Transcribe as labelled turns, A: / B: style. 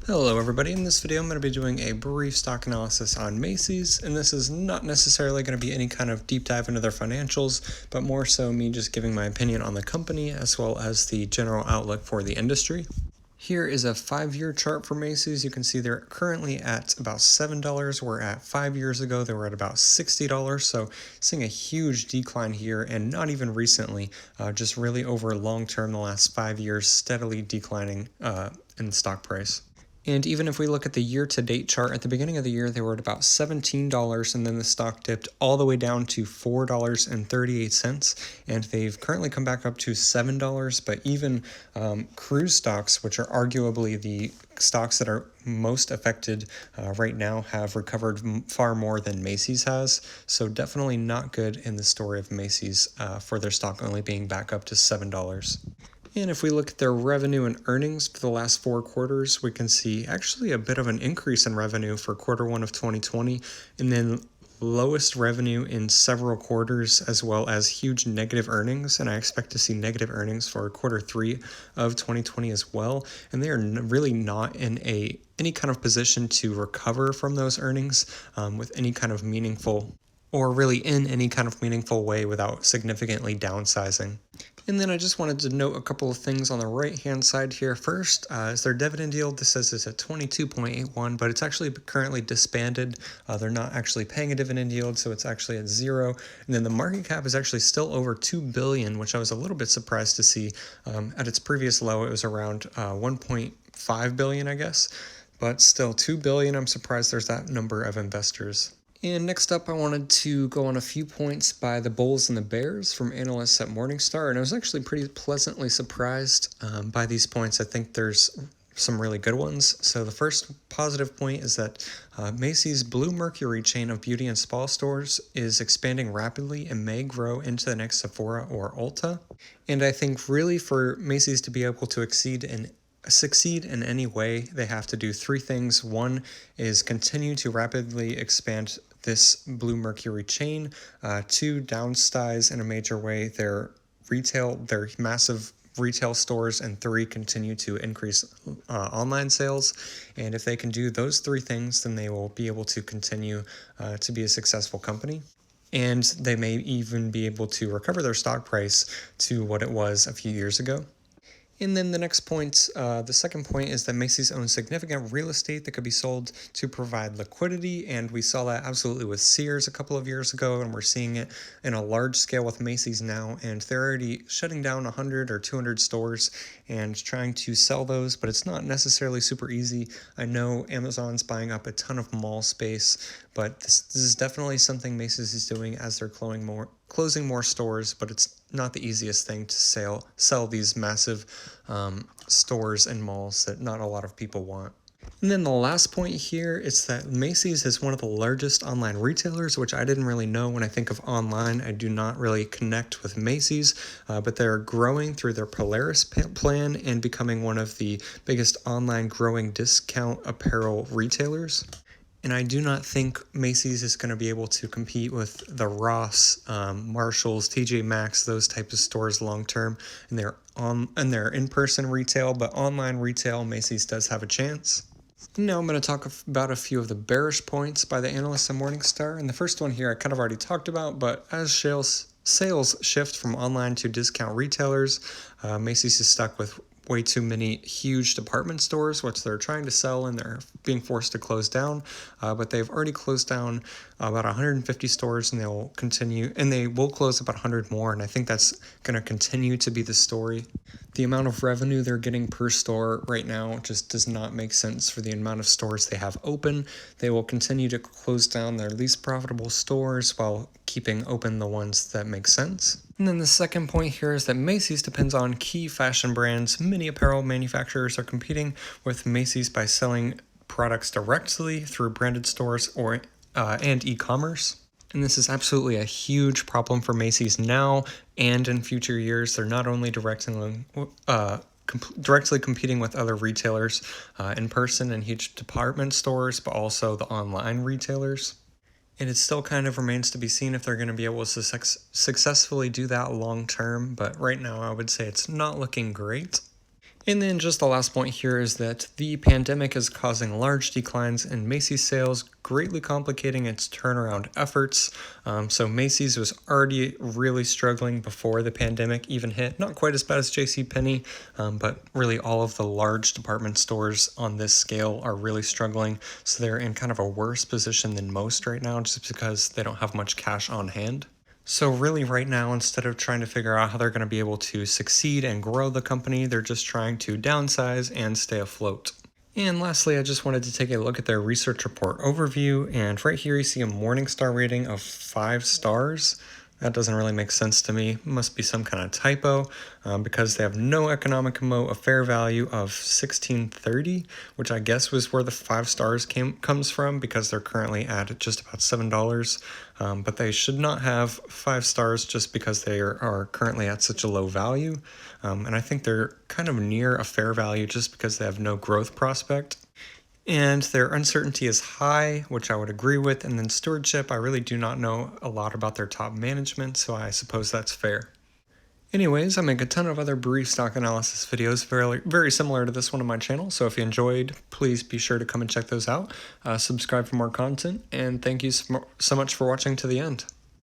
A: Hello everybody, in this video I'm going to be doing a brief stock analysis on Macy's, and this is not necessarily going to be any kind of deep dive into their financials, but more so me just giving my opinion on the company as well as the general outlook for the industry. Here is a 5-year chart for Macy's. You can see they're currently at about $7, where at 5 years ago they were at about $60, so seeing a huge decline here, and not even recently, just really over long term, the last 5 years, steadily declining in stock price. And even if we look at the year-to-date chart, at the beginning of the year, they were at about $17, and then the stock dipped all the way down to $4.38, and they've currently come back up to $7, but even cruise stocks, which are arguably the stocks that are most affected right now, have recovered far more than Macy's has, so definitely not good in the story of Macy's for their stock only being back up to $7. And if we look at their revenue and earnings for the last 4 quarters, we can see actually a bit of an increase in revenue for Q1 of 2020, and then lowest revenue in several quarters, as well as huge negative earnings. And I expect to see negative earnings for Q3 of 2020 as well. And they are really not in any kind of position to recover from those earnings with any kind of meaningful, or really in any kind of meaningful way, without significantly downsizing. And then I just wanted to note a couple of things on the right-hand side here. First is their dividend yield. This says it's at 22.81, but it's actually currently disbanded. They're not actually paying a dividend yield, so it's actually at 0. And then the market cap is actually still over $2 billion, which I was a little bit surprised to see. At its previous low, it was around $1.5 billion, I guess. But still, $2 billion, I'm surprised there's that number of investors. And next up, I wanted to go on a few points by the Bulls and the Bears from analysts at Morningstar, and I was actually pretty pleasantly surprised by these points. I think there's some really good ones. So the first positive point is that Macy's Blue Mercury chain of beauty and spa stores is expanding rapidly and may grow into the next Sephora or Ulta. And I think really for Macy's to be able to succeed in any way, they have to do 3 things. One is continue to rapidly expand this Blue Mercury chain. 2, downsize in a major way their massive retail stores, and 3, continue to increase online sales. And if they can do those 3 things, then they will be able to continue to be a successful company. And they may even be able to recover their stock price to what it was a few years ago. And then the next point, the second point, is that Macy's owns significant real estate that could be sold to provide liquidity, and we saw that absolutely with Sears a couple of years ago, and we're seeing it in a large scale with Macy's now, and they're already shutting down 100 or 200 stores and trying to sell those, but it's not necessarily super easy. I know Amazon's buying up a ton of mall space, but this is definitely something Macy's is doing as they're closing more stores, but it's not the easiest thing to sell these massive stores and malls that not a lot of people want. And then the last point here is that Macy's is one of the largest online retailers, which I didn't really know. When I think of online, I do not really connect with Macy's, but they're growing through their Polaris plan and becoming one of the biggest online growing discount apparel retailers. And I do not think Macy's is going to be able to compete with the Ross, Marshalls, TJ Maxx, those types of stores long term. And they're in-person retail, but online retail, Macy's does have a chance. Now I'm going to talk about a few of the bearish points by the analysts at Morningstar. And the first one here I kind of already talked about, but as sales shift from online to discount retailers, Macy's is stuck with way too many huge department stores, which they're trying to sell, and they're being forced to close down. But they've already closed down about 150 stores, and they will close about 100 more. And I think that's going to continue to be the story. The amount of revenue they're getting per store right now just does not make sense for the amount of stores they have open. They will continue to close down their least profitable stores while keeping open the ones that make sense. And then the second point here is that Macy's depends on key fashion brands. Many apparel manufacturers are competing with Macy's by selling products directly through branded stores and e-commerce. And this is absolutely a huge problem for Macy's now and in future years. They're not only directly competing with other retailers in person and huge department stores, but also the online retailers. And it still kind of remains to be seen if they're going to be able to successfully do that long term. But right now, I would say it's not looking great. And then just the last point here is that the pandemic is causing large declines in Macy's sales, greatly complicating its turnaround efforts. So Macy's was already really struggling before the pandemic even hit. Not quite as bad as JCPenney, but really all of the large department stores on this scale are really struggling. So they're in kind of a worse position than most right now just because they don't have much cash on hand. So, really, right now, instead of trying to figure out how they're going to be able to succeed and grow the company, they're just trying to downsize and stay afloat. And lastly, I just wanted to take a look at their research report overview. And right here, you see a Morningstar rating of 5 stars. That doesn't really make sense to me. It must be some kind of typo because they have no economic moat, a fair value of 1630, which I guess was where the 5 stars comes from because they're currently at just about $7. But they should not have 5 stars just because they are currently at such a low value. And I think they're kind of near a fair value just because they have no growth prospect. And their uncertainty is high, which I would agree with. And then stewardship, I really do not know a lot about their top management, so I suppose that's fair. Anyways, I make a ton of other brief stock analysis videos very similar to this one on my channel, so if you enjoyed, please be sure to come and check those out. Subscribe for more content, and thank you so much for watching to the end.